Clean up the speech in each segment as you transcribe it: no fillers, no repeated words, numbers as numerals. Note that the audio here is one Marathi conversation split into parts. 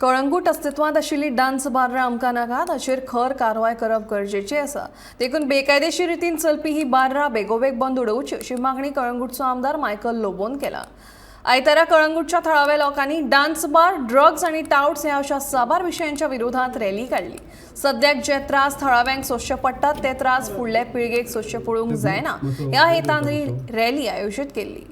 कळंगूट अस्तित्वात आशिल्ली डान्स बार आमकां नाका ताचेर खर कारवाय करप गरजेचें आसा. देखून बेकायदेशीर रितीन चलपी ही बार्रां बेगोबेग बंद उडोवची अशी मागणी कळंगूटचो आमदार मायकल लोबोन केला. आयतारा कळंगूटच्या थळाव्या लोकांनी डान्स बार, ड्रग्स आनी टाउट्स ह्या अशा साबार विशयांच्या विरोधात रॅली काढली. सद्याक जे त्रास थळाव्यांक सोंसचे पडटात ते त्रास फुडले पिळगेक सोंसचे पडूंक जायना ह्या हेतान ही रॅली आयोजीत केल्ली.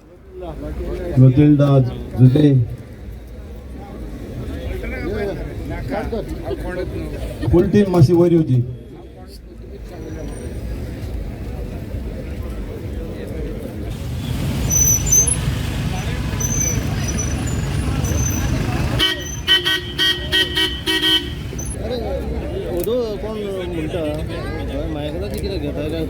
फुल टीम मातशी वयर येवची. कोण म्हणटा मायकला कितें घेता काय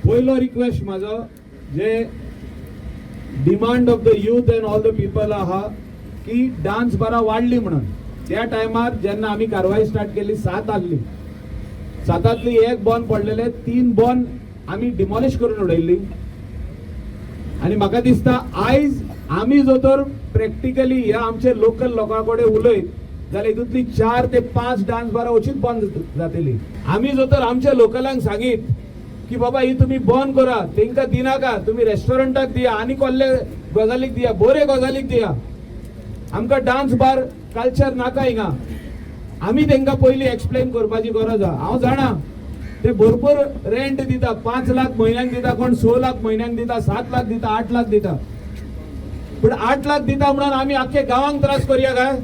पयलो रिक्वेस्ट म्हाजो जे demand of the youth end all the people आहा की डान्स बारा वाडली म्हणून त्या टायमार जेन्ना आमी कारवाई स्टार्ट केली 7 आहली 7तली एक बॉन पडलेले 3 बॉन आमी डिमॉलिश करून उडयल्ली. आणि म्हाका दिसता आयज आमी जो तर प्रॅक्टिकली ह्या आमचे लोकल लोकां कडेन उलयत जाल्यार हितूंतली 4 ते 5 डान्स बारा अशीच बंद जातली. आमी जो तर आमच्या लोकलांक सांगीत की बाबा ही तुम्ही बंद करा, तेंका दिनाका, तुम्ही रेस्टॉरंटाक दिया आणि कोल्ले गजालीक दिया, बरे गजालीक दिया. आमकां डान्स बार कल्चर नाका हिंगा. आमी तेंका पयली एक्सप्लेन करपाची गरज आहा. हांव जाणा ते भरपूर रेंट दिता, 5 लाख म्हयन्याक दिता, कोण 6 लाख म्हयन्याक दिता, 7 लाख दिता, 8 लाख दिता. पण 8 लाख दिता म्हणून आमी आख्खे गांवांक त्रास करूया काय?